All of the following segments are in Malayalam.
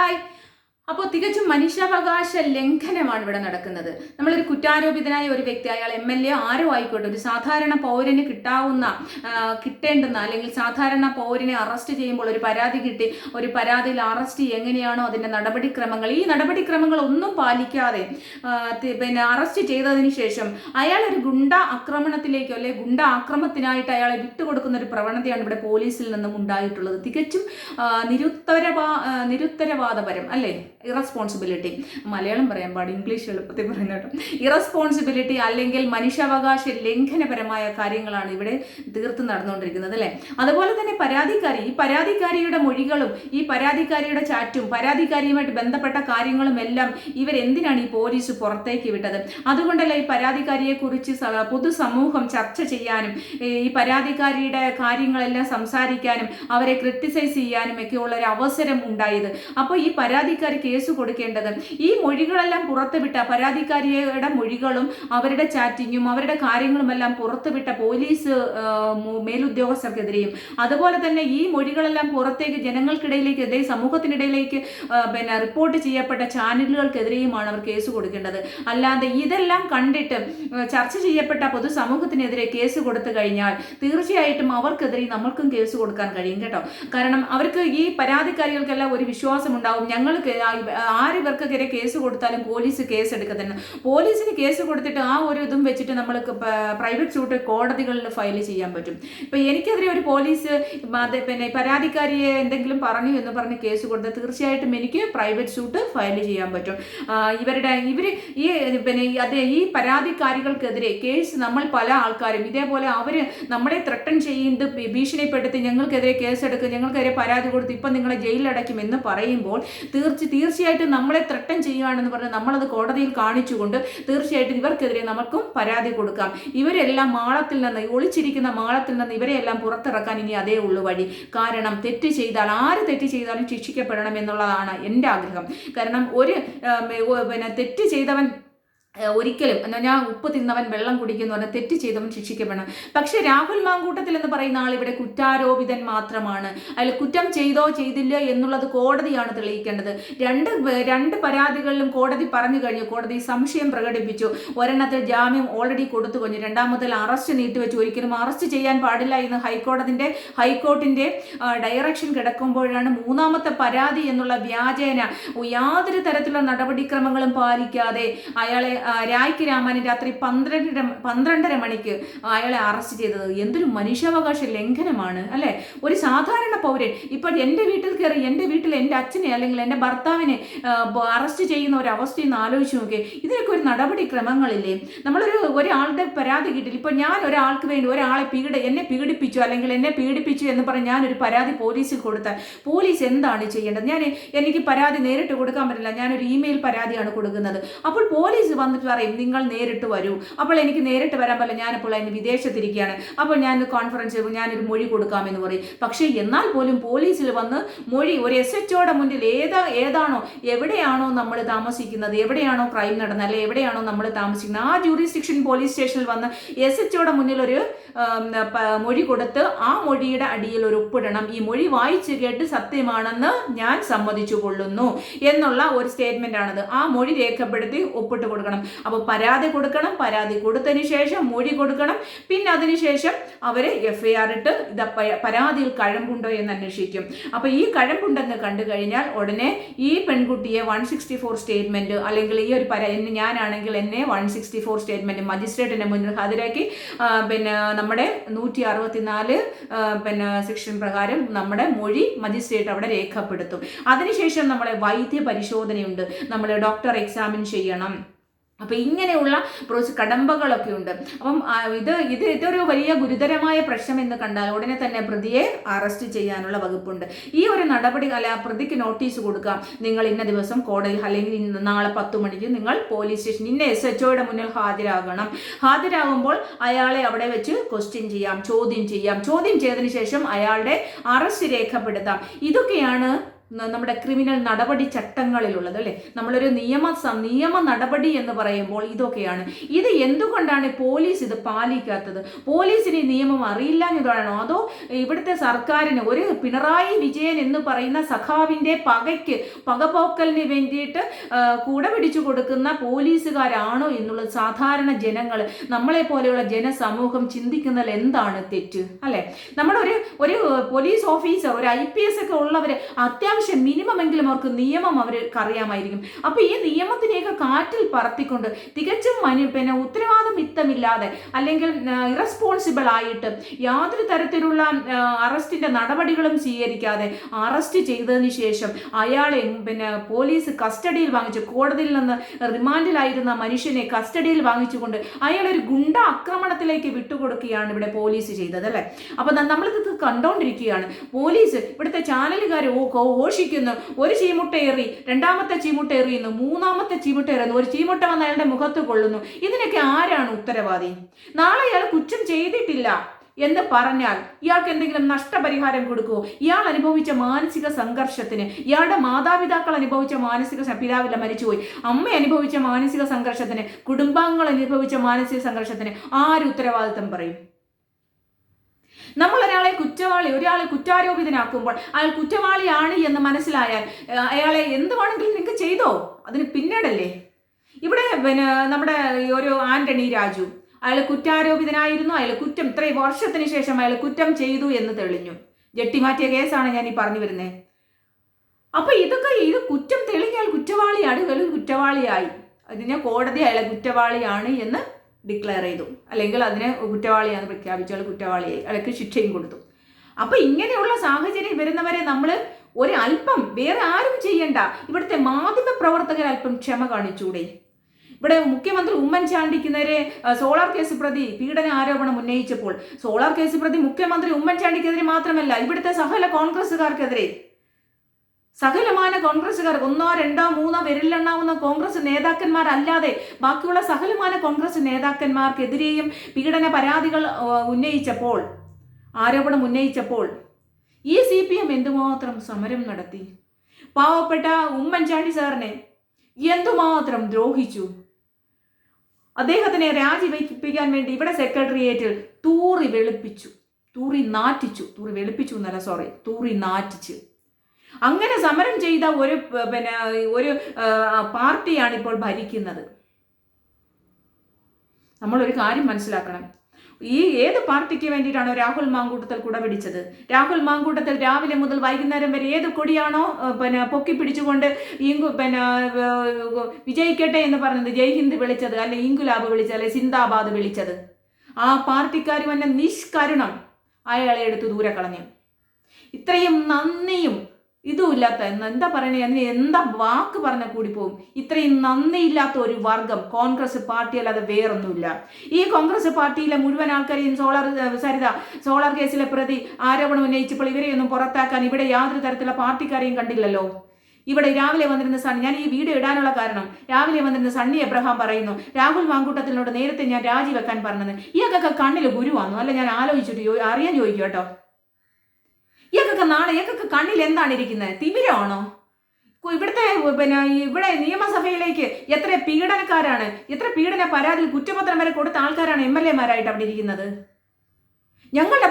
ഹായ്. അപ്പോൾ തികച്ചും മനുഷ്യാവകാശ ലംഘനമാണ് ഇവിടെ നടക്കുന്നത്. നമ്മളൊരു കുറ്റാരോപിതനായ ഒരു വ്യക്തി, അയാൾ MLA ആരോ ആയിക്കോട്ടെ, ഒരു സാധാരണ പൗരന് കിട്ടേണ്ടുന്ന അല്ലെങ്കിൽ സാധാരണ പൗരനെ അറസ്റ്റ് ചെയ്യുമ്പോൾ ഒരു പരാതി കിട്ടി, ഒരു പരാതിയിൽ അറസ്റ്റ് എങ്ങനെയാണോ അതിൻ്റെ നടപടിക്രമങ്ങൾ, ഈ നടപടിക്രമങ്ങൾ ഒന്നും പാലിക്കാതെ അറസ്റ്റ് ചെയ്തതിന് ശേഷം അയാൾ ഒരു ഗുണ്ട ആക്രമണത്തിലേക്കോ അല്ലെ ഗുണ്ട ആക്രമണത്തിനായിട്ട് അയാളെ വിട്ടുകൊടുക്കുന്ന ഒരു പ്രവണതയാണ് ഇവിടെ പോലീസിൽ നിന്നും ഉണ്ടായിട്ടുള്ളത്. തികച്ചും നിരുത്തരവാദപരം അല്ലേ, ഇറസ്പോൺസിബിലിറ്റി. മലയാളം പറയാൻ പാടില്ല, ഇംഗ്ലീഷ് എളുപ്പത്തിൽ പറയുന്ന കേട്ടോ. ഇറസ്പോൺസിബിലിറ്റി അല്ലെങ്കിൽ മനുഷ്യാവകാശ ലംഘനപരമായ കാര്യങ്ങളാണ് ഇവിടെ തീർത്ത് നടന്നുകൊണ്ടിരിക്കുന്നത് അല്ലേ. അതുപോലെ തന്നെ ഈ പരാതിക്കാരിയുടെ മൊഴികളും ഈ പരാതിക്കാരിയുടെ ചാറ്റും പരാതിക്കാരിയുമായിട്ട് ബന്ധപ്പെട്ട കാര്യങ്ങളും എല്ലാം ഇവരെന്തിനാണ് ഈ പോലീസ് പുറത്തേക്ക് വിട്ടത്? അതുകൊണ്ടല്ല ഈ പരാതിക്കാരിയെ കുറിച്ച് പൊതുസമൂഹം ചർച്ച ചെയ്യാനും ഈ പരാതിക്കാരിയുടെ കാര്യങ്ങളെല്ലാം സംസാരിക്കാനും അവരെ ക്രിട്ടിസൈസ് ചെയ്യാനും ഒക്കെ ഉള്ള ഒരു അവസരം ഉണ്ടായത്. അപ്പോൾ ഈ പരാതിക്കാരി കേസ് കൊടുക്കേണ്ടത് ഈ മൊഴികളെല്ലാം പുറത്തുവിട്ട പരാതിക്കാരിയുടെ മൊഴികളും അവരുടെ ചാറ്റിങ്ങും അവരുടെ കാര്യങ്ങളുമെല്ലാം പുറത്തുവിട്ട പോലീസ് മേലുദ്യോഗസ്ഥർക്കെതിരെയും അതുപോലെ തന്നെ ഈ മൊഴികളെല്ലാം പുറത്തേക്ക് ജനങ്ങൾക്കിടയിലേക്ക് സമൂഹത്തിനിടയിലേക്ക് റിപ്പോർട്ട് ചെയ്യപ്പെട്ട ചാനലുകൾക്കെതിരെയുമാണ് അവർ കേസ് കൊടുക്കേണ്ടത്. അല്ലാതെ ഇതെല്ലാം കണ്ടിട്ട് ചർച്ച ചെയ്യപ്പെട്ട പൊതുസമൂഹത്തിനെതിരെ കേസ് കൊടുത്തു കഴിഞ്ഞാൽ തീർച്ചയായിട്ടും അവർക്കെതിരെ നമ്മൾക്കും കേസ് കൊടുക്കാൻ കഴിയും കേട്ടോ. കാരണം അവർക്ക് ഈ പരാതിക്കാരികൾക്കെല്ലാം ഒരു വിശ്വാസം ഉണ്ടാവും, ഞങ്ങൾക്ക് ആര് ഇവർക്കെതിരെ കേസ് കൊടുത്താലും പോലീസ് കേസ് എടുക്കത്തില്ല. പോലീസിന് കേസ് കൊടുത്തിട്ട് ആ ഒരു ഇതും വെച്ചിട്ട് നമ്മൾക്ക് പ്രൈവറ്റ് സൂട്ട് കോടതികളിൽ ഫയൽ ചെയ്യാൻ പറ്റും. ഇപ്പം എനിക്കെതിരെ ഒരു പോലീസ് പരാതിക്കാരിയെ എന്തെങ്കിലും പറഞ്ഞു എന്ന് പറഞ്ഞ് കേസ് കൊടുത്താൽ തീർച്ചയായിട്ടും എനിക്ക് പ്രൈവറ്റ് സൂട്ട് ഫയൽ ചെയ്യാൻ പറ്റും. ഈ പരാതിക്കാരികൾക്കെതിരെ കേസ് നമ്മൾ പല ആൾക്കാരും ഇതേപോലെ അവർ നമ്മളെ ത്രട്ടൺ ചെയ്യുന്നത് ഭീഷണിപ്പെടുത്തി ഞങ്ങൾക്കെതിരെ കേസെടുക്കും, ഞങ്ങൾക്കെതിരെ പരാതി കൊടുത്ത് ഇപ്പം നിങ്ങളെ ജയിലിലടയ്ക്കും എന്ന് പറയുമ്പോൾ തീർച്ചയായിട്ടും നമ്മളെ ത്രട്ടൺ ചെയ്യുകയാണെന്ന് പറഞ്ഞ് നമ്മളത് കോടതിയിൽ കാണിച്ചുകൊണ്ട് തീർച്ചയായിട്ടും ഇവർക്കെതിരെ നമുക്കും പരാതി കൊടുക്കാം. ഇവരെല്ലാം ഒളിച്ചിരിക്കുന്ന മാളത്തിൽ നിന്ന് ഇവരെയെല്ലാം പുറത്തിറക്കാൻ ഇനി അതേ ഉള്ളു വഴി. കാരണം ആര് തെറ്റ് ചെയ്താലും ശിക്ഷിക്കപ്പെടണം എന്നുള്ളതാണ് എൻ്റെ ആഗ്രഹം. കാരണം തെറ്റ് ചെയ്തവൻ ഒരിക്കലും ഞാൻ ഉപ്പ് തിന്നവൻ വെള്ളം കുടിക്കുന്നു പറഞ്ഞാൽ തെറ്റ് ചെയ്തവൻ ശിക്ഷിക്കപ്പെടണം. പക്ഷെ രാഹുൽ മാങ്കൂട്ടത്തിൽ എന്ന് പറയുന്ന ആൾ ഇവിടെ കുറ്റാരോപിതൻ മാത്രമാണ്. അതിൽ കുറ്റം ചെയ്തോ ചെയ്തില്ല എന്നുള്ളത് കോടതിയാണ് തെളിയിക്കേണ്ടത്. രണ്ട് പരാതികളിലും കോടതി പറഞ്ഞു കഴിഞ്ഞു, കോടതി സംശയം പ്രകടിപ്പിച്ചു. ഒരെണ്ണത്തിൽ ജാമ്യം ഓൾറെഡി കൊടുത്തു കഴിഞ്ഞു, രണ്ടാമത്തിൽ അറസ്റ്റ് നീട്ടിവെച്ചു. ഒരിക്കലും അറസ്റ്റ് ചെയ്യാൻ പാടില്ല എന്ന് ഹൈക്കോർട്ടിന്റെ ഡയറക്ഷൻ കിടക്കുമ്പോഴാണ് മൂന്നാമത്തെ പരാതി എന്നുള്ള വ്യാജേന യാതൊരു തരത്തിലുള്ള നടപടിക്രമങ്ങളും പാലിക്കാതെ അയാളെ രായ്ക്ക് രാമാനും രാത്രി 12:30 മണിക്ക് അയാളെ അറസ്റ്റ് ചെയ്തത്. എന്തൊരു മനുഷ്യാവകാശ ലംഘനമാണ് അല്ലെ. ഒരു സാധാരണ പൗരൻ ഇപ്പൊ എൻ്റെ വീട്ടിൽ കയറി എൻ്റെ വീട്ടിൽ എൻ്റെ അച്ഛനെ അല്ലെങ്കിൽ എൻ്റെ ഭർത്താവിനെ അറസ്റ്റ് ചെയ്യുന്ന ഒരു അവസ്ഥയെന്ന് ആലോചിച്ച് നോക്കിയേ. ഇതിനൊക്കെ ഒരു നടപടിക്രമങ്ങളില്ലേ? ഒരാളുടെ പരാതി കിട്ടില്ല. ഇപ്പൊ ഞാൻ ഒരാൾക്ക് വേണ്ടി എന്നെ പീഡിപ്പിച്ചു അല്ലെങ്കിൽ എന്നെ പീഡിപ്പിച്ചു എന്ന് പറഞ്ഞ് ഞാനൊരു പരാതി പോലീസിൽ കൊടുത്താൽ പോലീസ് എന്താണ് ചെയ്യേണ്ടത്? എനിക്ക് പരാതി നേരിട്ട് കൊടുക്കാൻ പറ്റില്ല, ഞാനൊരു ഇമെയിൽ പരാതിയാണ് കൊടുക്കുന്നത്. അപ്പോൾ പോലീസ് വന്നിട്ട് പറയും നിങ്ങൾ നേരിട്ട് വരൂ. അപ്പോൾ എനിക്ക് നേരിട്ട് വരാൻ പറ്റില്ല, ഞാനിപ്പോൾ അതിന് വിദേശത്തിരിക്കുകയാണ്, അപ്പോൾ ഞാനൊരു മൊഴി കൊടുക്കാമെന്ന് പറയും. പക്ഷേ എന്നാൽ പോലും പോലീസിൽ വന്ന് മൊഴി ഒരു SHOയുടെ മുന്നിൽ എവിടെയാണോ നമ്മൾ താമസിക്കുന്നത്, എവിടെയാണോ ക്രൈം നടന്നത്, അല്ലെ എവിടെയാണോ നമ്മൾ താമസിക്കുന്നത് ആ ജൂറിസ്ഡിക്ഷൻ പോലീസ് സ്റ്റേഷനിൽ വന്ന് SHOയുടെ മുന്നിൽ ഒരു മൊഴി കൊടുത്ത് ആ മൊഴിയുടെ അടിയിൽ ഒരു ഒപ്പിടണം. ഈ മൊഴി വായിച്ചു കേട്ട് സത്യമാണെന്ന് ഞാൻ സമ്മതിച്ചു കൊള്ളുന്നു എന്നുള്ള ഒരു സ്റ്റേറ്റ്മെന്റ് ആണത്. ആ മൊഴി രേഖപ്പെടുത്തി ഒപ്പിട്ട് കൊടുക്കണം. അപ്പോൾ പരാതി കൊടുക്കണം, പരാതി കൊടുത്തതിന് ശേഷം മൊഴി കൊടുക്കണം, പിന്നെ അതിനുശേഷം അവര് FIR ഇട്ട് പരാതിയിൽ കഴമ്പുണ്ടോ എന്ന് അന്വേഷിക്കും. അപ്പോൾ ഈ കഴമ്പുണ്ടെന്ന് കണ്ടു കഴിഞ്ഞാൽ ഉടനെ ഈ പെൺകുട്ടിയെ 164 സ്റ്റേറ്റ്മെന്റ് അല്ലെങ്കിൽ ഈ ഒരു ഞാനാണെങ്കിൽ എന്നെ 164 സ്റ്റേറ്റ്മെന്റ് മജിസ്ട്രേറ്റിന്റെ മുന്നിൽ ഹാജരാക്കി നമ്മുടെ 164 സെക്ഷൻ പ്രകാരം നമ്മുടെ മൊഴി മജിസ്ട്രേറ്റ് അവിടെ രേഖപ്പെടുത്തും. അതിനുശേഷം നമ്മളെ വൈദ്യ പരിശോധനയുണ്ട്, നമ്മൾ ഡോക്ടർ എക്സാമിൻ ചെയ്യണം. അപ്പോൾ ഇങ്ങനെയുള്ള കടമ്പകളൊക്കെ ഉണ്ട്. അപ്പം ഇതൊരു വലിയ ഗുരുതരമായ പ്രശ്നം എന്ന് കണ്ടാൽ ഉടനെ തന്നെ പ്രതിയെ അറസ്റ്റ് ചെയ്യാനുള്ള വകുപ്പുണ്ട്. ഈ ഒരു നടപടി പ്രതിക്ക് നോട്ടീസ് കൊടുക്കാം, നിങ്ങൾ ഇന്ന ദിവസം കോടതിയിൽ അല്ലെങ്കിൽ നാളെ 10 മണിക്ക് നിങ്ങൾ പോലീസ് സ്റ്റേഷൻ ഇന്ന SHOയുടെ മുന്നിൽ ഹാജരാകുമ്പോൾ അയാളെ അവിടെ വെച്ച് ക്വസ്റ്റ്യൻ ചെയ്യാം, ചോദ്യം ചെയ്തതിന് ശേഷം അയാളുടെ അറസ്റ്റ് രേഖപ്പെടുത്താം. ഇതൊക്കെയാണ് നമ്മുടെ ക്രിമിനൽ നടപടി ചട്ടങ്ങളിലുള്ളത് അല്ലേ. നമ്മളൊരു നിയമ നടപടി എന്ന് പറയുമ്പോൾ ഇതൊക്കെയാണ്. ഇത് എന്തുകൊണ്ടാണ് പോലീസ് ഇത് പാലിക്കാത്തത്? പോലീസിന് ഈ നിയമം അറിയില്ല എന്നതാണോ, അതോ ഇവിടുത്തെ സർക്കാരിന് ഒരു പിണറായി വിജയൻ എന്ന് പറയുന്ന സഖാവിൻ്റെ പകപോക്കലിന് വേണ്ടിയിട്ട് കുട പിടിച്ചു കൊടുക്കുന്ന പോലീസുകാരാണോ എന്നുള്ളത് സാധാരണ ജനങ്ങൾ, നമ്മളെ പോലെയുള്ള ജനസമൂഹം ചിന്തിക്കുന്നതിൽ എന്താണ് തെറ്റ് അല്ലേ? നമ്മളൊരു പോലീസ് ഓഫീസർ, ഒരു IPS ഒക്കെ ഉള്ളവർ അത്യാവശ്യം മിനിമം എങ്കിലും അവർക്ക് നിയമം അവർക്ക് അറിയാമായിരിക്കും. അപ്പോൾ ഈ നിയമത്തിനെയൊക്കെ കാറ്റിൽ പറത്തിക്കൊണ്ട് തികച്ചും ഉത്തരവാദിത്തമില്ലാതെ അല്ലെങ്കിൽ ഇറസ്പോൺസിബിൾ ആയിട്ട് യാതൊരു തരത്തിലുള്ള അറസ്റ്റിന്റെ നടപടികളും സ്വീകരിക്കാതെ അറസ്റ്റ് ചെയ്തതിന് ശേഷം അയാളെ പോലീസ് കസ്റ്റഡിയിൽ വാങ്ങിച്ചു, കോടതിയിൽ നിന്ന് റിമാൻഡിലായിരുന്ന മനുഷ്യനെ കസ്റ്റഡിയിൽ വാങ്ങിച്ചുകൊണ്ട് അയാളൊരു ഗുണ്ട ആക്രമണത്തിലേക്ക് വിട്ടുകൊടുക്കുകയാണ് ഇവിടെ പോലീസ് ചെയ്തത് അല്ലേ. അപ്പൊ നമ്മളിത് കണ്ടോണ്ടിരിക്കുകയാണ്. പോലീസ് ഇവിടുത്തെ ചാനലുകാർ ഘോഷിക്കുന്നു, ഒരു ചീമുട്ട എറി, രണ്ടാമത്തെ ചീമുട്ട എറിയുന്നു, മൂന്നാമത്തെ ചീമുട്ട എറിയുന്നു, ഒരു ചീമുട്ട വന്ന് അയാളുടെ മുഖത്ത് കൊള്ളുന്നു. ഇതിനൊക്കെ ആരാണ് ഉത്തരവാദി? നാളെ അയാൾ കുറ്റം ചെയ്തിട്ടില്ല എന്ന് പറഞ്ഞാൽ ഇയാൾക്ക് എന്തെങ്കിലും നഷ്ടപരിഹാരം കൊടുക്കുമോ? ഇയാൾ അനുഭവിച്ച മാനസിക സംഘർഷത്തിന്, ഇയാളുടെ മാതാപിതാക്കൾ അനുഭവിച്ച പിതാവില്ല മരിച്ചുപോയി, അമ്മ അനുഭവിച്ച മാനസിക സംഘർഷത്തിന്, കുടുംബാംഗങ്ങൾ അനുഭവിച്ച മാനസിക സംഘർഷത്തിന് ആര് ഉത്തരവാദിത്തം പറയും? നമ്മൾ ഒരാളെ കുറ്റാരോപിതനാക്കുമ്പോൾ അയാൾ കുറ്റവാളിയാണ് എന്ന് മനസ്സിലായാൽ അയാളെ എന്ത് വേണമെങ്കിലും നിങ്ങൾക്ക് ചെയ്തോ, അതിന് പിന്നീടല്ലേ. ഇവിടെ നമ്മുടെ ഒരു ആന്റണി രാജു, അയാൾ കുറ്റാരോപിതനായിരുന്നു, അയാൾ കുറ്റം ഇത്രയും വർഷത്തിന് ശേഷം അയാൾ കുറ്റം ചെയ്തു എന്ന് തെളിഞ്ഞു. ജെട്ടിമാറ്റിയ കേസാണ് ഞാൻ ഈ പറഞ്ഞു വരുന്നത്. അപ്പൊ ഇത് കുറ്റം തെളിഞ്ഞാൽ കുറ്റവാളിയായി, അതിനെ കോടതി അയാളെ കുറ്റവാളിയാണ് എന്ന് ഡിക്ലെയർ ചെയ്തു, അല്ലെങ്കിൽ അതിനെ കുറ്റവാളിയാണെന്ന് പ്രഖ്യാപിച്ചു, അയാൾ കുറ്റവാളിയായി, അയാൾക്ക് ശിക്ഷയും കൊടുത്തു. അപ്പൊ ഇങ്ങനെയുള്ള സാഹചര്യം വരുന്നവരെ നമ്മൾ ഒരു അല്പം വേറെ ആരും ചെയ്യണ്ട, ഇവിടുത്തെ മാധ്യമ പ്രവർത്തകർ അല്പം ക്ഷമ കാണിച്ചൂടെ? ഇവിടെ മുഖ്യമന്ത്രി ഉമ്മൻചാണ്ടിക്കെതിരെ സോളാർ കേസ് പ്രതി പീഡന ആരോപണം ഉന്നയിച്ചപ്പോൾ സോളാർ കേസ് പ്രതി മുഖ്യമന്ത്രി ഉമ്മൻചാണ്ടിക്കെതിരെ മാത്രമല്ല, ഇവിടുത്തെ സകലമാന കോൺഗ്രസ്സുകാർ, 1, 2, 3 വിരലിലെണ്ണാവുന്ന കോൺഗ്രസ് നേതാക്കന്മാരല്ലാതെ ബാക്കിയുള്ള സകലമാന കോൺഗ്രസ് നേതാക്കന്മാർക്കെതിരെയും പീഡന പരാതികൾ ആരോപണം ഉന്നയിച്ചപ്പോൾ ഈ CPM എന്തുമാത്രം സമരം നടത്തി? പാവപ്പെട്ട ഉമ്മൻചാണ്ടി സാറിനെ എന്തുമാത്രം ദ്രോഹിച്ചു? അദ്ദേഹത്തിനെ രാജിവെപ്പിക്കാൻ വേണ്ടി ഇവിടെ സെക്രട്ടേറിയറ്റിൽ തൂറി നാറ്റിച്ചു. അങ്ങനെ സമരം ചെയ്ത ഒരു പാർട്ടിയാണ് ഇപ്പോൾ ഭരിക്കുന്നത്. നമ്മളൊരു കാര്യം മനസ്സിലാക്കണം. ഏത് പാർട്ടിക്ക് വേണ്ടിയിട്ടാണോ രാഹുൽ മാങ്കൂട്ടത്തിൽ കുടപിടിച്ചത്? രാഹുൽ മാങ്കൂട്ടത്തിൽ രാവിലെ മുതൽ വൈകുന്നേരം വരെ ഏത് കൊടിയാണോ പൊക്കി പിടിച്ചുകൊണ്ട് വിജയിക്കട്ടെ എന്ന് പറഞ്ഞത്, ജയ് ഹിന്ദ് വിളിച്ചത്, അല്ലെ ഇൻകുലാബ് വിളിച്ചത്, അല്ലെ സിന്ദാബാദ് വിളിച്ചത്, ആ പാർട്ടിക്കാർ തന്നെ നിഷ്കരുണം അയാളെ എടുത്ത് ദൂരെ കളഞ്ഞു. ഇത്രയും നന്ദിയും ഇതുമില്ലാത്ത എന്താ പറയണേ, അതിന് എന്താ വാക്ക് പറഞ്ഞാൽ കൂടി പോകും. ഇത്രയും നന്ദിയില്ലാത്ത ഒരു വർഗം കോൺഗ്രസ് പാർട്ടി അല്ലാതെ വേറൊന്നുമില്ല. ഈ കോൺഗ്രസ് പാർട്ടിയിലെ മുഴുവൻ ആൾക്കാരെയും സോളാർ കേസിലെ പ്രതി ആരോപണം ഉന്നയിച്ചപ്പോൾ ഇവരെയൊന്നും പുറത്താക്കാൻ ഇവിടെ യാതൊരു തരത്തിലുള്ള പാർട്ടിക്കാരെയും കണ്ടില്ലല്ലോ. ഇവിടെ രാവിലെ വന്നിരുന്ന ഞാൻ ഈ വീഡിയോ ഇടാനുള്ള കാരണം, രാവിലെ വന്നിരുന്ന സണ്ണി എബ്രഹാം പറയുന്നു, രാഹുൽ മാങ്കൂട്ടത്തിനോട് നേരത്തെ ഞാൻ രാജിവെക്കാൻ പറഞ്ഞത്. ഇയാൾക്കൊക്കെ കണ്ണിൽ ഗുരുവാന്നു അല്ല? ഞാൻ അറിയാൻ ചോദിക്കും കേട്ടോ. ഇയാൾക്കൊക്കെ കണ്ണിൽ എന്താണ് ഇരിക്കുന്നത്? തിമിരമാണോ? ഇവിടുത്തെ ഇവിടെ നിയമസഭയിലേക്ക് എത്ര പീഡനക്കാരാണ്, എത്ര പീഡന പരാതിയിൽ കുറ്റപത്രം വരെ കൊടുത്ത ആൾക്കാരാണ് MLA മാരായിട്ട് അവിടെ ഇരിക്കുന്നത്. ഞങ്ങളുടെ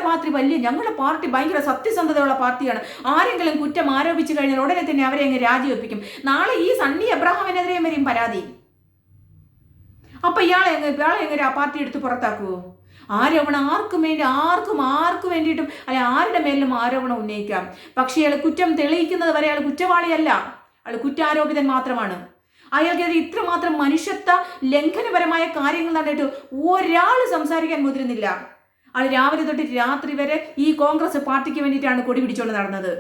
പാർട്ടി ഭയങ്കര സത്യസന്ധതയുള്ള പാർട്ടിയാണ്. ആരെങ്കിലും കുറ്റം ആരോപിച്ചു കഴിഞ്ഞാൽ ഉടനെ തന്നെ അവരെ അങ്ങ് രാജിവെപ്പിക്കും. നാളെ ഈ സണ്ണി എബ്രഹാമിനെതിരെ വരും പരാതി. അപ്പൊ ഇയാളെ എങ്ങനെ ആ പാർട്ടി എടുത്ത് പുറത്താക്കുവോ? ആരോപണം ആർക്കും വേണ്ടിയിട്ടും അല്ലെ ആരുടെ മേലും ആരോപണം ഉന്നയിക്കാം. പക്ഷേ അയാൾ കുറ്റം തെളിയിക്കുന്നത് വരെ അയാൾ കുറ്റവാളിയല്ല, അയാൾ കുറ്റാരോപിതൻ മാത്രമാണ്. അയാൾക്കെതിരെ ഇത്രമാത്രം മനുഷ്യത്വ ലംഘനപരമായ കാര്യങ്ങൾ നടന്നിട്ട് ഒരാൾ സംസാരിക്കാൻ മുതിരുന്നില്ല. അയാൾ രാവിലെ തൊട്ട് രാത്രി വരെ ഈ കോൺഗ്രസ് പാർട്ടിക്ക് വേണ്ടിയിട്ടാണ് കൊടി പിടിച്ചുകൊണ്ട് നടന്നത്.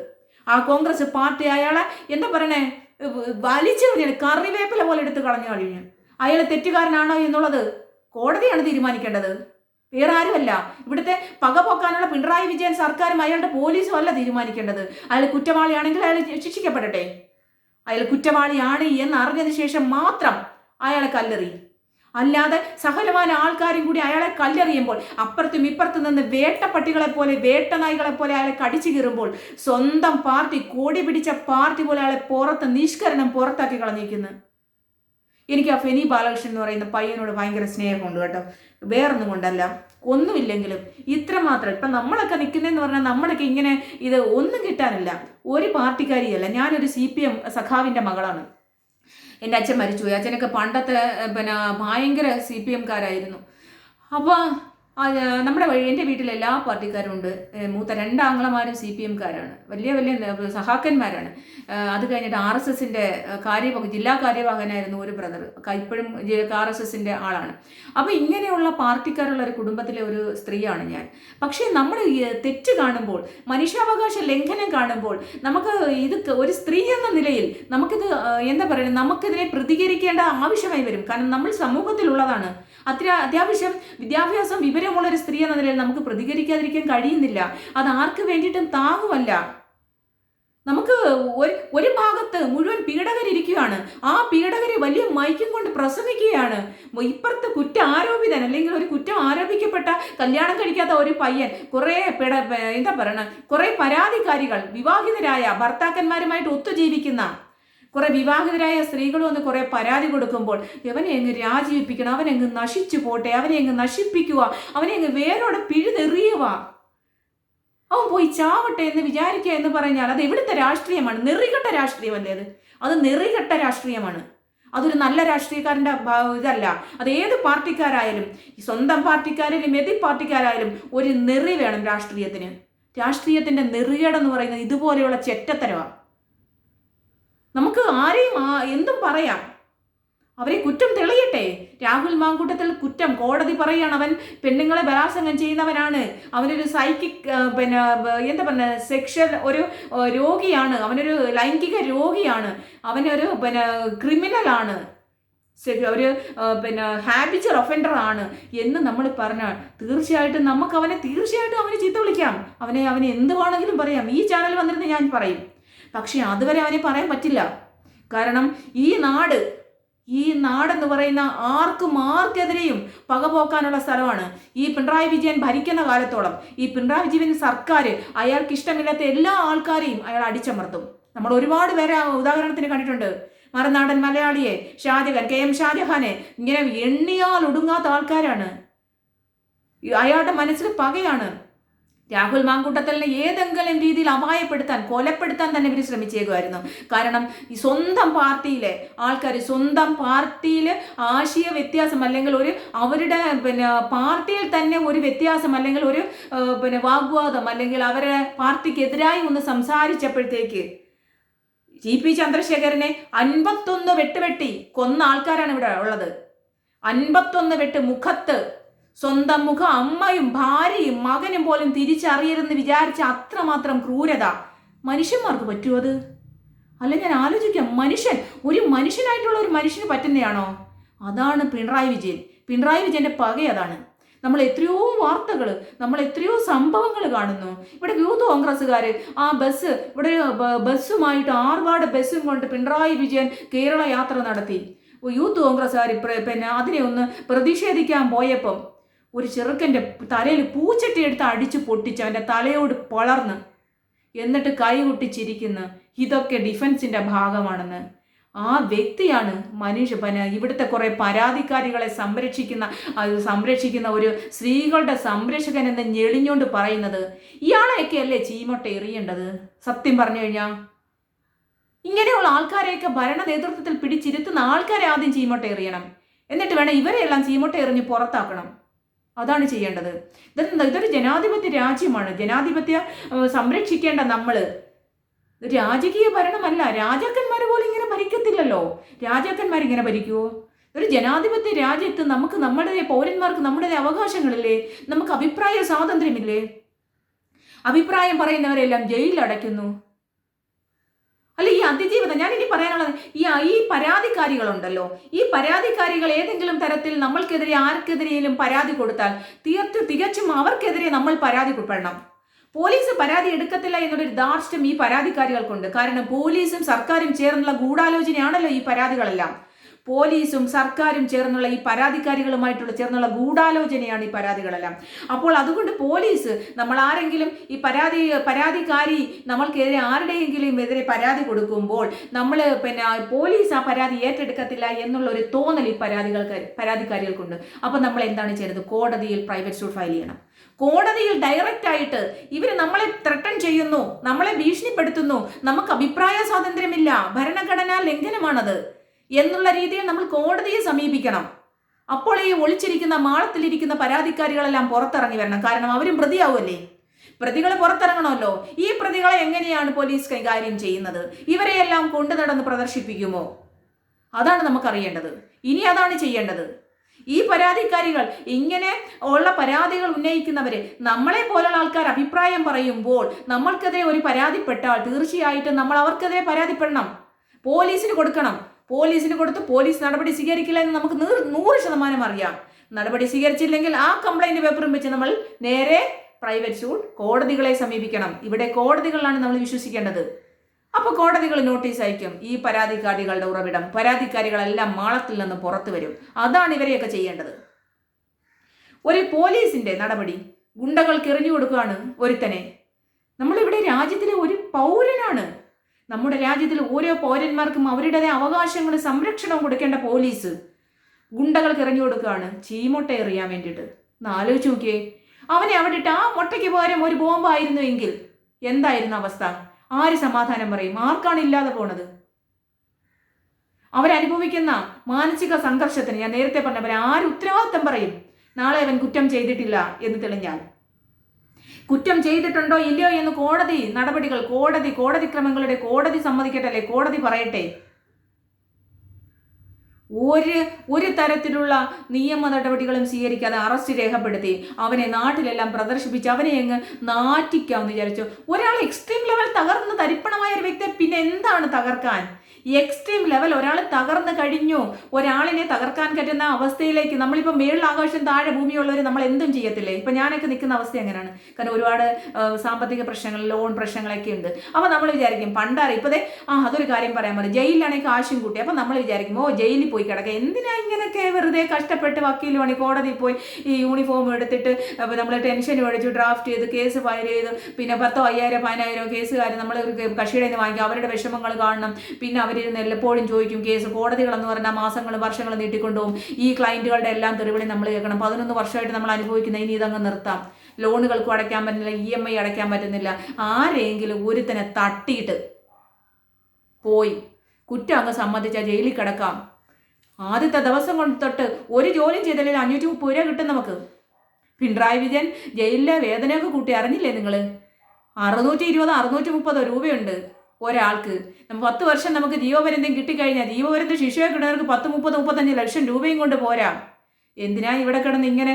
ആ കോൺഗ്രസ് പാർട്ടി അയാളെ എന്താ പറയണേ, വലിച്ചു കളഞ്ഞു, കറിവേപ്പില പോലെ എടുത്ത് കളഞ്ഞു കഴിഞ്ഞു. അയാൾ തെറ്റുകാരനാണോ എന്നുള്ളത് കോടതിയാണ് തീരുമാനിക്കേണ്ടത്, വേറെ ആരുമല്ല. ഇവിടുത്തെ പകപോക്കാനുള്ള പിണറായി വിജയൻ സർക്കാരും അയാളുടെ പോലീസും അല്ല തീരുമാനിക്കേണ്ടത്. അയാൾ കുറ്റവാളിയാണെങ്കിൽ അയാൾ ശിക്ഷിക്കപ്പെടട്ടെ. അയാൾ കുറ്റവാളിയാണ് എന്ന് അറിഞ്ഞതിന് ശേഷം മാത്രം അയാളെ കല്ലെറി. അല്ലാതെ സകലമാന ആൾക്കാരും കൂടി അയാളെ കല്ലെറിയുമ്പോൾ അപ്പുറത്തും ഇപ്പുറത്തും നിന്ന് വേട്ടപ്പട്ടികളെ പോലെ വേട്ടനായികളെ പോലെ അയാളെ കടിച്ചു കീറുമ്പോൾ സ്വന്തം പാർട്ടി കോടി പിടിച്ച പാർട്ടി പോലെ അയാളെ നിഷ്കരണം പുറത്താക്കി കളഞ്ഞിരിക്കുന്നു. എനിക്ക് ആ ഫെനി ബാലകൃഷ്ണൻ എന്ന് പറയുന്ന പയ്യനോട് ഭയങ്കര സ്നേഹമുണ്ട് കേട്ടോ. വേറൊന്നും കൊണ്ടല്ല, ഒന്നുമില്ലെങ്കിലും ഇത്രമാത്രം. ഇപ്പം നമ്മളൊക്കെ നിൽക്കുന്നതെന്ന് പറഞ്ഞാൽ നമ്മളൊക്കെ ഇങ്ങനെ ഇത് ഒന്നും കിട്ടാനില്ല. ഒരു പാർട്ടിക്കാരിയല്ല. ഞാനൊരു CPM സഖാവിൻ്റെ മകളാണ്. എൻ്റെ അച്ഛൻ മരിച്ചുപോയി. അച്ഛനൊക്കെ പണ്ടത്തെ ഭയങ്കര CPMകാരായിരുന്നു. അപ്പോൾ എൻ്റെ വീട്ടിൽ എല്ലാ പാർട്ടിക്കാരും ഉണ്ട്. മൂത്ത 2 ആങ്ങളമാരും CPMകാരാണ്. വലിയ വലിയ സഹാക്കന്മാരാണ്. അത് കഴിഞ്ഞിട്ട് RSSൻ്റെ ജില്ലാ കാര്യവാഹനായിരുന്നു ഒരു ബ്രദർ. ഇപ്പോഴും RSSൻ്റെ ആളാണ്. അപ്പോൾ ഇങ്ങനെയുള്ള പാർട്ടിക്കാരുള്ള ഒരു കുടുംബത്തിലെ ഒരു സ്ത്രീയാണ് ഞാൻ. പക്ഷേ നമ്മൾ തെറ്റ് കാണുമ്പോൾ, മനുഷ്യാവകാശ ലംഘനം കാണുമ്പോൾ, നമുക്ക് ഇത് ഒരു സ്ത്രീ എന്ന നിലയിൽ നമുക്കിത് എന്താ പറയുക, നമുക്കിതിനെ പ്രതികരിക്കേണ്ട ആവശ്യമായി വരും. കാരണം നമ്മൾ സമൂഹത്തിലുള്ളതാണ്. അത്യാവശ്യം വിദ്യാഭ്യാസം വിവരമുള്ളൊരു സ്ത്രീ എന്ന നിലയിൽ നമുക്ക് പ്രതികരിക്കാതിരിക്കാൻ കഴിയുന്നില്ല. അത് ആർക്ക് വേണ്ടിയിട്ടും താങ്ങുമല്ല. നമുക്ക് ഒരു ഭാഗത്ത് മുഴുവൻ പീഡകരിരിക്കുകയാണ്. ആ പീഡകരെ വലിയ മൈക്കും കൊണ്ട് പ്രസംഗിക്കുകയാണ്. ഇപ്പുറത്ത് ആരോപിതൻ അല്ലെങ്കിൽ ഒരു കുറ്റം ആരോപിക്കപ്പെട്ട കല്യാണം കഴിക്കാത്ത ഒരു പയ്യൻ, കുറെ പരാതിക്കാരികൾ, വിവാഹിതരായ ഭർത്താക്കന്മാരുമായിട്ട് ഒത്തുജീവിക്കുന്ന കുറെ വിവാഹിതരായ സ്ത്രീകൾ വന്ന് കുറെ പരാതി കൊടുക്കുമ്പോൾ അവനെ അങ്ങ് രാജിവെപ്പിക്കണം, അവനെങ്ങ് നശിച്ചു പോട്ടെ, അവനെ അങ്ങ് നശിപ്പിക്കുക, അവനെ അങ്ങ് വേരോടെ പിഴുതെറിയുക, അവൻ പോയി ചാവട്ടെ എന്ന് വിചാരിക്കുക എന്ന് പറഞ്ഞാൽ അത് എവിടുത്തെ രാഷ്ട്രീയമാണ്? നെറികെട്ട രാഷ്ട്രീയമല്ലേ അത് നെറികെട്ട രാഷ്ട്രീയമാണ്. അതൊരു നല്ല രാഷ്ട്രീയക്കാരൻ്റെ ഇതല്ല. അത് ഏത് പാർട്ടിക്കാരായാലും, സ്വന്തം പാർട്ടിക്കാരായാലും എതിർ പാർട്ടിക്കാരായാലും ഒരു നെറി വേണം രാഷ്ട്രീയത്തിന്. രാഷ്ട്രീയത്തിൻ്റെ നെറികേടെന്ന് പറയുന്നത് ഇതുപോലെയുള്ള ചെറ്റത്തരമാണ്. നമുക്ക് ആരെയും എന്തും പറയാം, അവരെ കുറ്റം തെളിയട്ടെ. രാഹുൽ മാങ്കൂട്ടത്തിൽ കുറ്റം കോടതി പറയുകയാണ്, അവൻ പെണ്ണുങ്ങളെ ബലാത്സംഗം ചെയ്യുന്നവനാണ്, അവനൊരു സൈക്കിക് സെക്ഷൽ ഒരു രോഗിയാണ്, അവനൊരു ലൈംഗിക രോഗിയാണ്, അവനൊരു ക്രിമിനലാണ്, ഒരു ഹാബിച്വൽ ഒഫൻഡർ ആണ് എന്ന് നമ്മൾ പറഞ്ഞാൽ തീർച്ചയായിട്ടും അവനെ ചീത്ത വിളിക്കാം, അവനെ എന്ത് വേണമെങ്കിലും പറയാം. ഈ ചാനൽ വന്നിരുന്ന് ഞാൻ പറയും. പക്ഷെ അതുവരെ അവനെ പറയാൻ പറ്റില്ല. കാരണം ഈ നാടെന്ന് പറയുന്ന ആർക്കെതിരെയും പകപോക്കാനുള്ള സ്ഥലമാണ്. ഈ പിണറായി വിജയൻ ഭരിക്കുന്ന കാലത്തോളം ഈ പിണറായി വിജയൻ സർക്കാർ അയാൾക്ക് ഇഷ്ടമില്ലാത്ത എല്ലാ ആൾക്കാരെയും അയാൾ അടിച്ചമർത്തും. നമ്മൾ ഒരുപാട് പേരെ ഉദാഹരണത്തിന് കണ്ടിട്ടുണ്ട്. മറുനാടൻ മലയാളിയെ, ഷാജഹാൻ, KM ഷാജഹാനെ, ഇങ്ങനെ എണ്ണിയാൽ ഒടുങ്ങാത്ത ആൾക്കാരാണ്. അയാളുടെ മനസ്സിൽ പകയാണ്. രാഹുൽ മാങ്കൂട്ടത്തലിനെ ഏതെങ്കിലും രീതിയിൽ അപായപ്പെടുത്താൻ, കൊലപ്പെടുത്താൻ തന്നെ ഇവർ ശ്രമിച്ചേക്കുമായിരുന്നു. കാരണം ഈ സ്വന്തം പാർട്ടിയിലെ ആൾക്കാർ, സ്വന്തം പാർട്ടിയിൽ ആശയ വ്യത്യാസം അല്ലെങ്കിൽ അവരുടെ പാർട്ടിയിൽ തന്നെ ഒരു വ്യത്യാസം അല്ലെങ്കിൽ ഒരു വാഗ്വാദം അല്ലെങ്കിൽ അവരുടെ പാർട്ടിക്കെതിരായി ഒന്ന് സംസാരിച്ചപ്പോഴത്തേക്ക് GP ചന്ദ്രശേഖരനെ 51 വെട്ടുവെട്ടി കൊന്ന ആൾക്കാരാണ് ഇവിടെ ഉള്ളത്. 51 വെട്ട് മുഖത്ത്, സ്വന്തം മുഖം അമ്മയും ഭാര്യയും മകനും പോലും തിരിച്ചറിയരുതെന്ന് വിചാരിച്ച അത്രമാത്രം ക്രൂരത മനുഷ്യന്മാർക്ക് പറ്റുമോ? അത് അല്ല, ഞാൻ ആലോചിക്കാം, ഒരു മനുഷ്യനായിട്ടുള്ള ഒരു മനുഷ്യന് പറ്റുന്നതാണോ? അതാണ് പിണറായി വിജയന്റെ പക. അതാണ്. നമ്മൾ എത്രയോ വാർത്തകൾ, നമ്മൾ എത്രയോ സംഭവങ്ങൾ കാണുന്നു. ഇവിടെ യൂത്ത് കോൺഗ്രസ്സുകാർ ഇവിടെ ഒരു ബസ്സുമായിട്ട് ആർഭാട് ബസ്സും കൊണ്ട് പിണറായി വിജയൻ കേരള യാത്ര നടത്തി. യൂത്ത് കോൺഗ്രസ്സുകാർ അതിനെ ഒന്ന് പ്രതിഷേധിക്കാൻ പോയപ്പം ഒരു ചെറുക്കൻ്റെ തലയിൽ പൂച്ചട്ടി എടുത്ത് അടിച്ചു പൊട്ടിച്ച് അവൻ്റെ തലയോട് പൊളർന്ന്, എന്നിട്ട് കൈകൊട്ടിച്ചിരിക്കുന്നു. ഇതൊക്കെ ഡിഫൻസിൻ്റെ ഭാഗമാണെന്ന്. ആ വ്യക്തിയാണ് ഇവിടുത്തെ കുറേ പരാതിക്കാരികളെ സംരക്ഷിക്കുന്ന ഒരു സ്ത്രീകളുടെ സംരക്ഷകൻ എന്ന് ഞെളിഞ്ഞുകൊണ്ട് പറയുന്നത്. ഇയാളെയൊക്കെ അല്ലേ ചീമൊട്ട എറിയേണ്ടത്? സത്യം പറഞ്ഞു കഴിഞ്ഞാൽ ഇങ്ങനെയുള്ള ആൾക്കാരെയൊക്കെ ഭരണ നേതൃത്വത്തിൽ പിടിച്ചിരുത്തുന്ന ആൾക്കാരെ ആദ്യം ചീമൊട്ട എറിയണം. എന്നിട്ട് വേണം ഇവരെല്ലാം ചീമൊട്ട എറിഞ്ഞ് പുറത്താക്കണം. അതാണ് ചെയ്യേണ്ടത്. ഇതൊരു ജനാധിപത്യ രാജ്യമാണ്. ജനാധിപത്യം സംരക്ഷിക്കേണ്ട നമ്മൾ. രാജകീയ ഭരണമല്ല. രാജാക്കന്മാർ പോലും ഇങ്ങനെ ഭരിക്കത്തില്ലല്ലോ. രാജാക്കന്മാരിങ്ങനെ ഭരിക്കുമോ? ഒരു ജനാധിപത്യ രാജ്യത്ത് നമുക്ക് നമ്മുടെ പൗരന്മാർക്ക് നമ്മുടെ അവകാശങ്ങളില്ലേ? നമുക്ക് അഭിപ്രായ സ്വാതന്ത്ര്യമില്ലേ? അഭിപ്രായം പറയുന്നവരെല്ലാം ജയിലിൽ അടയ്ക്കുന്നു. അല്ല, ഈ അതിജീവിതം ഞാൻ ഇനി പറയാനുള്ളത്, ഈ പരാതിക്കാരികളുണ്ടല്ലോ, ഈ പരാതിക്കാരികൾ ഏതെങ്കിലും തരത്തിൽ നമ്മൾക്കെതിരെ ആർക്കെതിരെയും പരാതി കൊടുത്താൽ തികച്ചും അവർക്കെതിരെ നമ്മൾ പരാതിപ്പെടണം. പോലീസ് പരാതി എടുക്കത്തില്ല എന്നുള്ളൊരു ധാർഷ്ട്യം ഈ പരാതിക്കാരികൾക്കുണ്ട്. കാരണം പോലീസും സർക്കാരും ചേർന്നുള്ള ഗൂഢാലോചനയാണല്ലോ ഈ പരാതികളെല്ലാം. പോലീസും സർക്കാരും ചേർന്നുള്ള ഈ പരാതിക്കാരികളുമായിട്ടുള്ള ചേർന്നുള്ള ഗൂഢാലോചനയാണ് ഈ പരാതികളെല്ലാം. അപ്പോൾ അതുകൊണ്ട് പോലീസ് നമ്മൾ ആരെങ്കിലും ഈ പരാതിക്കാരി നമ്മൾക്കെതിരെ ആരുടെയെങ്കിലും എതിരെ പരാതി കൊടുക്കുമ്പോൾ നമ്മൾ പോലീസ് ആ പരാതി ഏറ്റെടുക്കത്തില്ല എന്നുള്ള ഒരു തോന്നൽ ഈ പരാതിക്കാരികൾക്കുണ്ട്. അപ്പോൾ നമ്മൾ എന്താണ് ചെയ്യുന്നത്? കോടതിയിൽ പ്രൈവറ്റ് സൂട്ട് ഫയൽ ചെയ്യണം. കോടതിയിൽ ഡയറക്റ്റ് ആയിട്ട് ഇവർ നമ്മളെ ത്രട്ടൺ ചെയ്യുന്നു, നമ്മളെ ഭീഷണിപ്പെടുത്തുന്നു, നമുക്ക് അഭിപ്രായ സ്വാതന്ത്ര്യമില്ല, ഭരണഘടനാ ലംഘനമാണത് എന്നുള്ള രീതിയിൽ നമ്മൾ കോടതിയെ സമീപിക്കണം. അപ്പോൾ ഈ ഒളിച്ചിരിക്കുന്ന മാളത്തിലിരിക്കുന്ന പരാതിക്കാരികളെല്ലാം പുറത്തിറങ്ങി വരണം. കാരണം അവരും പ്രതിയാവുമല്ലേ, പ്രതികൾ പുറത്തിറങ്ങണമല്ലോ. ഈ പ്രതികളെ എങ്ങനെയാണ് പോലീസ് കൈകാര്യം ചെയ്യുന്നത്? ഇവരെയെല്ലാം കൊണ്ടു നടന്ന് പ്രദർശിപ്പിക്കുമോ? അതാണ് നമുക്കറിയേണ്ടത്. ഇനി അതാണ് ചെയ്യേണ്ടത്. ഈ പരാതിക്കാരികൾ, ഇങ്ങനെ ഉള്ള പരാതികൾ ഉന്നയിക്കുന്നവര്, നമ്മളെ പോലുള്ള ആൾക്കാർ അഭിപ്രായം പറയുമ്പോൾ നമ്മൾക്കെതിരെ ഒരു പരാതിപ്പെട്ടാൽ തീർച്ചയായിട്ടും നമ്മൾ അവർക്കെതിരെ പരാതിപ്പെടണം, പോലീസിന് കൊടുക്കണം. പോലീസിന് കൊടുത്ത് പോലീസ് നടപടി സ്വീകരിക്കില്ല എന്ന് നമുക്ക് 100% അറിയാം. നടപടി സ്വീകരിച്ചില്ലെങ്കിൽ ആ കംപ്ലൈന്റ് പേപ്പറും വെച്ച് നമ്മൾ നേരെ പ്രൈവറ്റ് സൂട്ട് കോടതികളെ സമീപിക്കണം. ഇവിടെ കോടതികളിലാണ് നമ്മൾ വിശ്വസിക്കേണ്ടത്. അപ്പോൾ കോടതികൾ നോട്ടീസ് അയക്കും. ഈ പരാതിക്കാരികളുടെ ഉറവിടം, പരാതിക്കാരികളെല്ലാം മാളത്തിൽ നിന്ന് പുറത്തു വരും. അതാണ് ഇവരെയൊക്കെ ചെയ്യേണ്ടത്. ഒരു പോലീസിന്റെ നടപടി, ഗുണ്ടകൾക്ക് എറിഞ്ഞു കൊടുക്കുകയാണ് ഒരുത്തനെ. നമ്മളിവിടെ രാജ്യത്തിലെ ഒരു പൗരനാണ്. നമ്മുടെ രാജ്യത്തിൽ ഓരോ പൗരന്മാർക്കും അവരുടേതായ അവകാശങ്ങളും സംരക്ഷണവും കൊടുക്കേണ്ട പോലീസ് ഗുണ്ടകൾക്ക് എറിഞ്ഞു കൊടുക്കുകയാണ് ചീമൊട്ട എറിയാൻ വേണ്ടിയിട്ട്. ഒന്ന് ആലോചിച്ച് നോക്കിയേ. അവനെ അവിടെ ഇട്ട് ആ മുട്ടയ്ക്ക് പകരം ഒരു ബോംബായിരുന്നു എങ്കിൽ എന്തായിരുന്നു അവസ്ഥ? ആര് സമാധാനം പറയും? ആർക്കാണ് ഇല്ലാതെ പോണത്? അവരനുഭവിക്കുന്ന മാനസിക സംഘർഷത്തിന് ഞാൻ നേരത്തെ പറഞ്ഞ ആര് ഉത്തരവാദിത്തം പറയും? നാളെ അവൻ കുറ്റം ചെയ്തിട്ടില്ല എന്ന് തെളിഞ്ഞാൽ, കുറ്റം ചെയ്തിട്ടുണ്ടോ ഇല്ലയോ എന്ന് കോടതി നടപടികൾ, കോടതി കോടതി സമ്മതിക്കട്ടെ, അല്ലെ കോടതി പറയട്ടെ. ഒരു തരത്തിലുള്ള നിയമ നടപടികളും സ്വീകരിക്കാതെ അറസ്റ്റ് രേഖപ്പെടുത്തി അവനെ നാട്ടിലെല്ലാം പ്രദർശിപ്പിച്ച് അവനെ അങ്ങ് നാറ്റിക്കാമെന്ന് വിചാരിച്ചു. ഒരാൾ എക്സ്ട്രീം ലെവൽ തകർന്ന് തരിപ്പണമായ ഒരു വ്യക്തിയെ പിന്നെ എന്താണ് തകർക്കാൻ? എക്സ്ട്രീം ലെവൽ ഒരാൾ തകർന്നു കഴിഞ്ഞു. ഒരാളിനെ തകർക്കാൻ പറ്റുന്ന അവസ്ഥയിലേക്ക് നമ്മളിപ്പോൾ മേളിൽ ആകാശം താഴെ ഭൂമിയുള്ളവർ നമ്മൾ എന്തും ചെയ്യത്തില്ലേ? ഇപ്പം ഞാനൊക്കെ നിൽക്കുന്ന അവസ്ഥ എങ്ങനെയാണ്? കാരണം ഒരുപാട് സാമ്പത്തിക പ്രശ്നങ്ങൾ, ലോൺ പ്രശ്നങ്ങളൊക്കെ ഉണ്ട്. അപ്പോൾ നമ്മൾ വിചാരിക്കും പണ്ടാറ് ഇപ്പോഴേ അതൊരു കാര്യം പറയാൻ മതി, ജയിലിലാണെങ്കിൽ കാശും കൂട്ടി. അപ്പം നമ്മൾ വിചാരിക്കും ജയിലിൽ പോയി കിടക്കുക, എന്തിനാ ഇങ്ങനെയൊക്കെ വെറുതെ കഷ്ടപ്പെട്ട് വക്കീൽ പണി കോടതിയിൽ പോയി ഈ യൂണിഫോം എടുത്തിട്ട് നമ്മൾ ടെൻഷൻ മേടിച്ചു ഡ്രാഫ്റ്റ് ചെയ്ത് കേസ് ഫയൽ ചെയ്ത് പിന്നെ 10,000 5,000 10,000 കേസുകാർ നമ്മൾ കക്ഷിയുടെ നിന്ന് വാങ്ങിക്കും. അവരുടെ വിഷമങ്ങൾ കാണണം. പിന്നെ അവരിരുന്ന് എപ്പോഴും ചോദിക്കും കേസ്. കോടതികളെന്ന് പറഞ്ഞാൽ മാസങ്ങളും വർഷങ്ങളും നീട്ടിക്കൊണ്ടുപോകും. ഈ ക്ലയൻറ്റുകളുടെ എല്ലാം തെരുവിളി നമ്മൾ കേൾക്കണം. 11 വർഷമായിട്ട് നമ്മൾ അനുഭവിക്കുന്ന ഇനി ഇതങ്ങ് നിർത്താം. ലോണുകൾക്കും അടയ്ക്കാൻ പറ്റുന്നില്ല, EMI അടയ്ക്കാൻ പറ്റുന്നില്ല. ആരെങ്കിലും ഒരുത്തനെ തട്ടിയിട്ട് പോയി കുറ്റം അങ്ങ് സമ്മതിച്ചാൽ ജയിലിൽ കിടക്കാം. ആദ്യത്തെ ദിവസം കൊണ്ട് തൊട്ട് ഒരു ജോലിയും ചെയ്തില്ലെങ്കിൽ 530 രൂപ കിട്ടും നമുക്ക്. പിണറായി വിജയൻ ജയിലിലെ വേദനയൊക്കെ കൂട്ടി അറിഞ്ഞില്ലേ നിങ്ങൾ? 620 630 രൂപയുണ്ട് ഒരാൾക്ക്. 10 വർഷം നമുക്ക് ജീവപര്യന്തം കിട്ടിക്കഴിഞ്ഞാൽ ജീവപര്യന്തം ശിക്ഷയെ കിട്ടുന്നവർക്ക് 10 30 35 ലക്ഷം രൂപയും കൊണ്ട് പോരാ. എന്തിനാ ഇവിടെ കിടന്ന് ഇങ്ങനെ?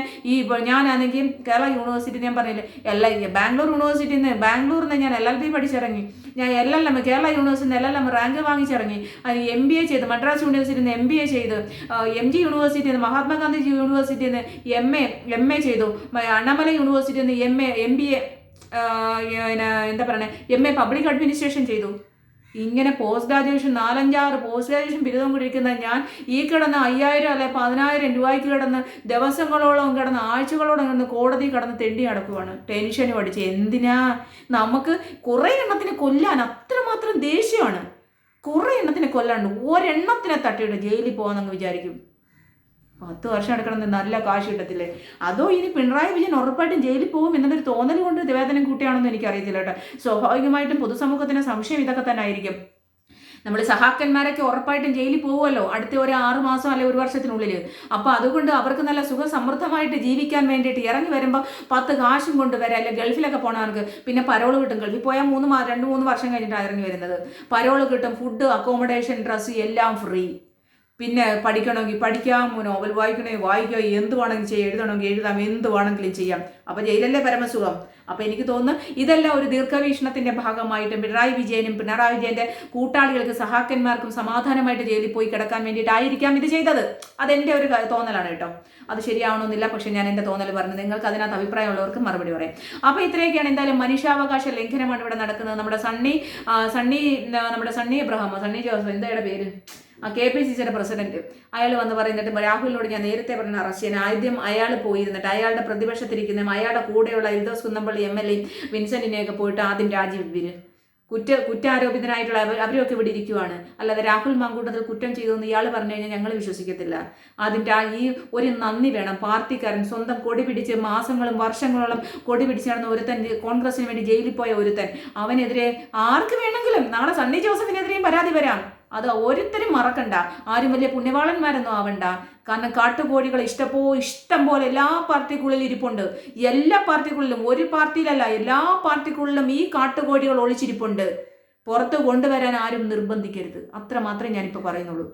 ഞാനാണെങ്കിൽ കേരള യൂണിവേഴ്സിറ്റി, ഞാൻ പറഞ്ഞില്ലേ ബാംഗ്ലൂർ യൂണിവേഴ്സിറ്റിയിൽ നിന്ന്, ബാംഗ്ലൂരിൽ നിന്ന് ഞാൻ LLB പഠിച്ചിറങ്ങി. ഞാൻ LLM കേരള യൂണിവേഴ്സിറ്റിയിൽ നിന്ന് LLM റാങ്ക് വാങ്ങിച്ചിറങ്ങി. MBA ചെയ്ത് മദ്രാസ് യൂണിവേഴ്സിറ്റിയിൽ നിന്ന് MBA ചെയ്ത്, MG യൂണിവേഴ്സിറ്റിയിൽ നിന്ന്, മഹാത്മാഗാന്ധി യൂണിവേഴ്സിറ്റിയിൽ നിന്ന് MA ചെയ്തു, അണ്ണാമല യൂണിവേഴ്സിറ്റിയിൽ നിന്ന് MBA എന്താ പറയുക MA പബ്ലിക് അഡ്മിനിസ്ട്രേഷൻ ചെയ്തു. ഇങ്ങനെ പോസ്റ്റ് ഗ്രാജുവേഷൻ 4-5-6 പോസ്റ്റ് ഗ്രാജുവേഷൻ ബിരുദം കൊണ്ടിരിക്കുന്ന ഞാൻ ഈ കിടന്ന് 5,000 അല്ലെ 10,000 രൂപയ്ക്ക് കിടന്ന് ദിവസങ്ങളോളം കിടന്ന് ആഴ്ചകളോളം കിടന്ന് കോടതി കിടന്ന് തെണ്ടി നടക്കുവാണ്. ടെൻഷന് പഠിച്ച് എന്തിനാ? നമുക്ക് കുറേ എണ്ണത്തിന് കൊല്ലാൻ അത്രമാത്രം ദേഷ്യമാണ്. കുറേ എണ്ണത്തിന് കൊല്ലാണ്ട് ഒരെണ്ണത്തിനെ തട്ടിയിട്ട് ജയിലിൽ പോകാമെന്നങ്ങ് വിചാരിക്കും. 10 വർഷം എടുക്കണമെന്ന് നല്ല കാശ് കിട്ടത്തില്ലേ? അതോ ഇനി പിണറായി വിജയൻ ഉറപ്പായിട്ടും ജയിലിൽ പോകും എന്നൊരു തോന്നൽ കൊണ്ട് വേതനം കൂട്ടിയാണെന്ന് എനിക്കറിയത്തില്ല കേട്ടോ. സ്വാഭാവികമായിട്ടും പൊതുസമൂഹത്തിന് സംശയം ഇതൊക്കെ തന്നെ ആയിരിക്കും. നമ്മൾ സഹാക്കന്മാരൊക്കെ ഉറപ്പായിട്ടും ജയിലിൽ പോകുമല്ലോ അടുത്ത ഒരു 6 മാസം അല്ലെങ്കിൽ 1 വർഷത്തിനുള്ളിൽ. അപ്പോൾ അതുകൊണ്ട് അവർക്ക് നല്ല സുഖസമൃദ്ധമായിട്ട് ജീവിക്കാൻ വേണ്ടിയിട്ട് ഇറങ്ങി വരുമ്പോൾ 10 കാശും കൊണ്ട് വരാം. അല്ലെങ്കിൽ ഗൾഫിലൊക്കെ പോകണവർക്ക് പിന്നെ പരോള് കിട്ടും. ഗൾഫിൽ പോയാൽ 2-3 വർഷം കഴിഞ്ഞിട്ടാണ് ഇറങ്ങി വരുന്നത്. പരോള് കിട്ടും, ഫുഡ്, അക്കോമഡേഷൻ, ഡ്രസ്സ് എല്ലാം ഫ്രീ. പിന്നെ പഠിക്കണമെങ്കിൽ പഠിക്കാം, നോവൽ വായിക്കണമെങ്കിൽ വായിക്കാം, എന്ത് വേണമെങ്കിൽ ചെയ്യാം, എഴുതണമെങ്കിൽ എഴുതാം, എന്ത് വേണമെങ്കിലും ചെയ്യാം. അപ്പോൾ ജയിലല്ലേ പരമസുഖം. അപ്പോൾ എനിക്ക് തോന്നുന്നു ഇതെല്ലാം ഒരു ദീർഘവീക്ഷണത്തിൻ്റെ ഭാഗമായിട്ടും പിണറായി വിജയൻ്റെ കൂട്ടാളികൾക്ക്, സഹാക്കന്മാർക്കും സമാധാനമായിട്ട് ജയിലിൽ പോയി കിടക്കാൻ വേണ്ടിയിട്ടായിരിക്കാം ഇത് ചെയ്തത്. അതെൻ്റെ ഒരു തോന്നലാണ് കേട്ടോ. അത് ശരിയാവണമെന്നില്ല, പക്ഷേ ഞാൻ എൻ്റെ തോന്നൽ പറഞ്ഞു. നിങ്ങൾക്ക് അതിനകത്ത് അഭിപ്രായമുള്ളവർക്ക് മറുപടി പറയാം. അപ്പോൾ ഇത്രയൊക്കെയാണ്. എന്തായാലും മനുഷ്യാവകാശ ലംഘനമാണ് ഇവിടെ നടക്കുന്നത്. നമ്മുടെ സണ്ണി എബ്രഹാമോ സണ്ണി ജോസഫ് എന്തായുടെ പേര് KPCCയുടെ പ്രസിഡന്റ്, അയാൾ വന്ന് പറയുന്നിട്ട് രാഹുലിനോട് ഞാൻ നേരത്തെ പറഞ്ഞ അറസ്റ്റ് ചെയ്യാൻ ആദ്യം അയാൾ പോയിരുന്നിട്ട് അയാളുടെ പ്രതിപക്ഷത്തിരിക്കുന്ന അയാളുടെ കൂടെയുള്ള എൽദോസ് കുന്നപ്പള്ളി MLA വിൻസെന്റിനെയൊക്കെ പോയിട്ട് ആദ്യം രാജിവെപ്പിര്. കുറ്റാരോപിതനായിട്ടുള്ള അവരൊക്കെ ഇവിടെ ഇരിക്കുവാണ്. അല്ലാതെ രാഹുൽ മാങ്കൂട്ടത്തിൽ കുറ്റം ചെയ്തെന്ന് ഇയാൾ പറഞ്ഞു കഴിഞ്ഞാൽ ഞങ്ങൾ വിശ്വസിക്കത്തില്ല. ആദ്യം ഈ ഒരു നന്ദി വേണം. പാർട്ടിക്കാരൻ സ്വന്തം കൊടി പിടിച്ച് മാസങ്ങളും വർഷങ്ങളോളം കൊടി പിടിച്ച് നടന്ന ഒരുത്തൻ, കോൺഗ്രസിന് വേണ്ടി ജയിലിൽ പോയ ഒരുത്തൻ, അവനെതിരെ ആർക്ക് വേണമെങ്കിലും നാളെ സണ്ണി ജോസഫിനെതിരെയും പരാതി വരാം. അത് ഒരുത്തരും മറക്കണ്ട. ആരും വലിയ പുണ്യവാളന്മാരൊന്നും ആവണ്ട. കാരണം കാട്ടുകോഴികൾ ഇഷ്ടം പോലെ എല്ലാ പാർട്ടിക്കുള്ളിലും ഇരിപ്പുണ്ട്. എല്ലാ പാർട്ടിക്കുള്ളിലും, ഒരു പാർട്ടിയിലല്ല, എല്ലാ പാർട്ടിക്കുള്ളിലും ഈ കാട്ടുകോഴികൾ ഒളിച്ചിരിപ്പുണ്ട്. പുറത്ത് കൊണ്ടുവരാൻ ആരും നിർബന്ധിക്കരുത്. അത്ര മാത്രമേ ഞാനിപ്പോൾ പറയുന്നുള്ളൂ.